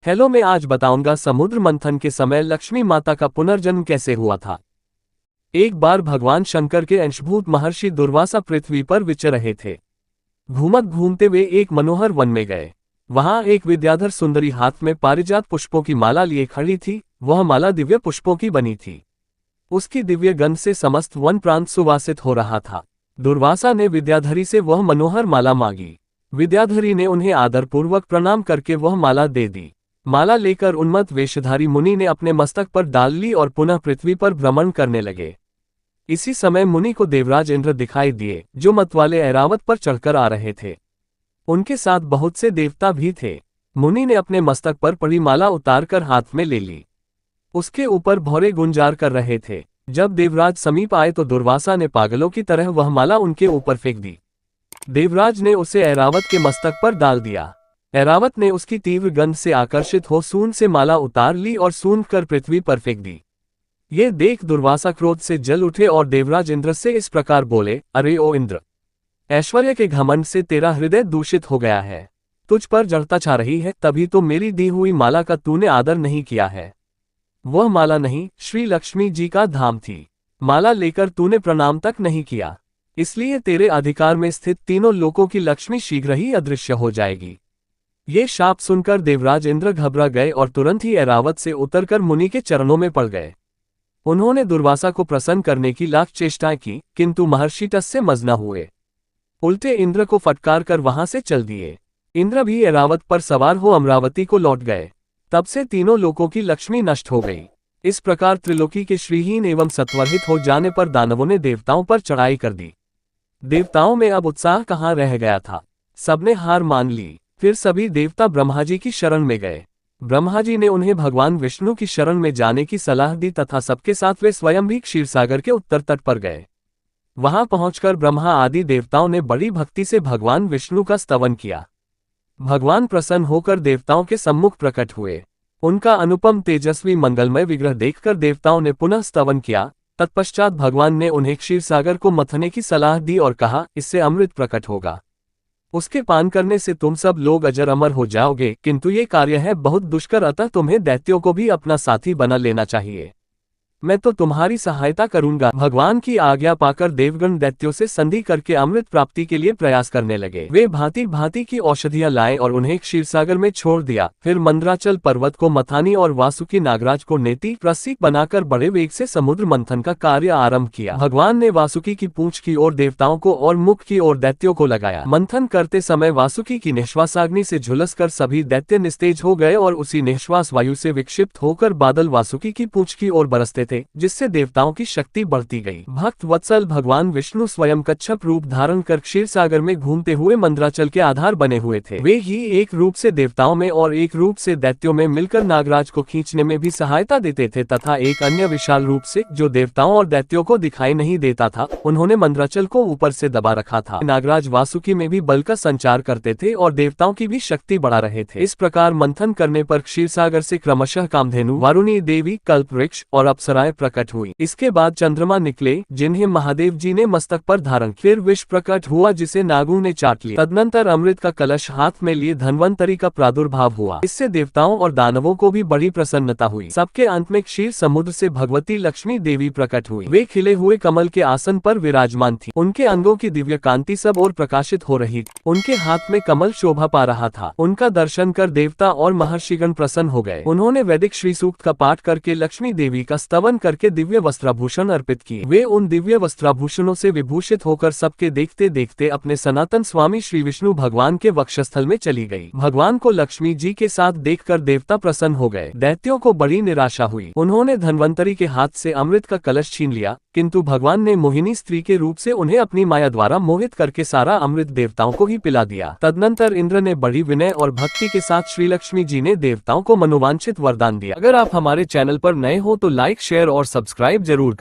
Hello, मैं आज बताऊंगा समुद्र मंथन के समय लक्ष्मी माता का पुनर्जन्म कैसे हुआ था। एक बार भगवान शंकर के अंशभूत महर्षि दुर्वासा पृथ्वी पर विचर रहे थे। घूमत घूमते वे एक मनोहर वन में गए। वहां एक विद्याधर सुंदरी हाथ में पारिजात पुष्पों की माला लिए खड़ी थी। वह माला दिव्य पुष्पों की बनी थी। उसकी दिव्य गंध से समस्त वन प्रांत सुवासित हो रहा था। दुर्वासा ने विद्याधरी से वह मनोहर माला मांगी। विद्याधरी ने उन्हें आदरपूर्वक प्रणाम करके वह माला दे दी। माला लेकर उन्मत्त वेशधारी मुनि ने अपने मस्तक पर डाल ली और पुनः पृथ्वी पर भ्रमण करने लगे। इसी समय मुनि को देवराज इंद्र दिखाई दिए, जो मतवाले ऐरावत पर चढ़कर आ रहे थे। उनके साथ बहुत से देवता भी थे। मुनि ने अपने मस्तक पर पड़ी माला उतारकर हाथ में ले ली। उसके ऊपर भौरे गुंजार कर रहे थे। जब देवराज समीप आए तो दुर्वासा ने पागलों की तरह वह माला उनके ऊपर फेंक दी। देवराज ने उसे ऐरावत के मस्तक पर डाल दिया। ऐरावत ने उसकी तीव्र गंध से आकर्षित हो सूंड से माला उतार ली और सूंघ कर पृथ्वी पर फेंक दी। ये देख दुर्वासा क्रोध से जल उठे और देवराज इंद्र से इस प्रकार बोले, अरे ओ इंद्र, ऐश्वर्य के घमंड से तेरा हृदय दूषित हो गया है। तुझ पर जड़ता छा रही है, तभी तो मेरी दी हुई माला का तूने आदर नहीं किया है। वह माला नहीं, श्री लक्ष्मी जी का धाम थी। माला लेकर तूने प्रणाम तक नहीं किया, इसलिए तेरे अधिकार में स्थित तीनों लोकों की लक्ष्मी शीघ्र ही अदृश्य हो जाएगी। ये शाप सुनकर देवराज इंद्र घबरा गए और तुरंत ही ऐरावत से उतरकर मुनि के चरणों में पड़ गए। उन्होंने दुर्वासा को प्रसन्न करने की लाख चेष्टाएं की, किंतु महर्षि टस से मज न हुए। उल्टे इंद्र को फटकार कर वहां से चल दिए। इंद्र भी ऐरावत पर सवार हो अमरावती को लौट गए। तब से तीनों लोकों की लक्ष्मी नष्ट हो गई। इस प्रकार त्रिलोकी के श्रीहीन एवं सत्वरहित हो जाने पर दानवों ने देवताओं पर चढ़ाई कर दी। देवताओं में अब उत्साह कहाँ रह गया था। सबने हार मान ली। फिर सभी देवता ब्रह्मा जी की शरण में गए। ब्रह्मा जी ने उन्हें भगवान विष्णु की शरण में जाने की सलाह दी तथा सबके साथ वे स्वयं भी क्षीरसागर के उत्तर तट पर गए। वहां पहुंचकर ब्रह्मा आदि देवताओं ने बड़ी भक्ति से भगवान विष्णु का स्तवन किया। भगवान प्रसन्न होकर देवताओं के सम्मुख प्रकट हुए। उनका अनुपम तेजस्वी मंगलमय विग्रह देखकर देवताओं ने पुनः स्तवन किया। तत्पश्चात भगवान ने उन्हें क्षीरसागर को मथने की सलाह दी और कहा, इससे अमृत प्रकट होगा। उसके पान करने से तुम सब लोग अजर अमर हो जाओगे, किंतु ये कार्य है बहुत दुष्कर, अतः तुम्हें दैत्यों को भी अपना साथी बना लेना चाहिए। मैं तो तुम्हारी सहायता करूंगा। भगवान की आज्ञा पाकर देवगण दैत्यों से संधि करके अमृत प्राप्ति के लिए प्रयास करने लगे। वे भांति भांति की औषधियां लाए और उन्हें क्षीरसागर में छोड़ दिया। फिर मंदराचल पर्वत को मथानी और वासुकी नागराज को नेति प्रसिक बनाकर बड़े वेग से समुद्र मंथन का कार्य आरंभ किया। भगवान ने वासुकी की पूंछ की ओर देवताओं को और मुख की ओर दैत्यों को लगाया। मंथन करते समय वासुकी की निश्वासाग्नि से झुलसकर सभी दैत्य निस्तेज हो गए और उसी निश्वास वायु से विक्षिप्त होकर बादल वासुकी की पूंछ की ओर बरसते थे, जिससे देवताओं की शक्ति बढ़ती गई। भक्त वत्सल भगवान विष्णु स्वयं कच्छप रूप धारण कर क्षीरसागर में घूमते हुए मंदराचल के आधार बने हुए थे। वे ही एक रूप से देवताओं में और एक रूप से दैत्यों में मिलकर नागराज को खींचने में भी सहायता देते थे तथा एक अन्य विशाल रूप से, जो देवताओं और दैत्यों को दिखाई नहीं देता था, उन्होंने मंदराचल को ऊपर से दबा रखा था। नागराज वासुकी में भी बल का संचार करते थे और देवताओं की भी शक्ति बढ़ा रहे थे। इस प्रकार मंथन करने पर क्षीरसागर से क्रमशः कामधेनु, वारुणी देवी, कल्पवृक्ष और अप्सराएं प्रकट हुई। इसके बाद चंद्रमा निकले, जिन्हें महादेव जी ने मस्तक पर धारण। फिर विष प्रकट हुआ, जिसे नागों ने चाट लिया। तदनंतर अमृत का कलश हाथ में लिए धन्वंतरी का प्रादुर्भाव हुआ। इससे देवताओं और दानवों को भी बड़ी प्रसन्नता हुई। सबके अंत में क्षीर समुद्र से भगवती लक्ष्मी देवी प्रकट हुई। वे खिले हुए कमल के आसन पर विराजमान थी। उनके अंगों की दिव्य कांति सब और प्रकाशित हो रही थी। उनके हाथ में कमल शोभा पा रहा था। उनका दर्शन कर देवता और महर्षिगण प्रसन्न हो गए। उन्होंने वैदिक श्री सूक्त का पाठ करके लक्ष्मी देवी का स्तवन करके दिव्य वस्त्राभूषण अर्पित किए। वे उन दिव्य वस्त्राभूषणों से विभूषित होकर सबके देखते देखते अपने सनातन स्वामी श्री विष्णु भगवान के वक्षस्थल में चली गई। भगवान को लक्ष्मी जी के साथ देखकर देवता प्रसन्न हो गए। दैत्यों को बड़ी निराशा हुई। उन्होंने धन्वंतरी के हाथ से अमृत का कलश छीन लिया, किंतु भगवान ने मोहिनी स्त्री के रूप से उन्हें अपनी माया द्वारा मोहित करके सारा अमृत देवताओं को ही पिला दिया। तदनंतर इंद्र ने बड़ी विनय और भक्ति के साथ श्री लक्ष्मी जी ने देवताओं को मनोवांछित वरदान दिया। अगर आप हमारे चैनल पर नए हो तो लाइक, शेयर और सब्सक्राइब जरूर करें।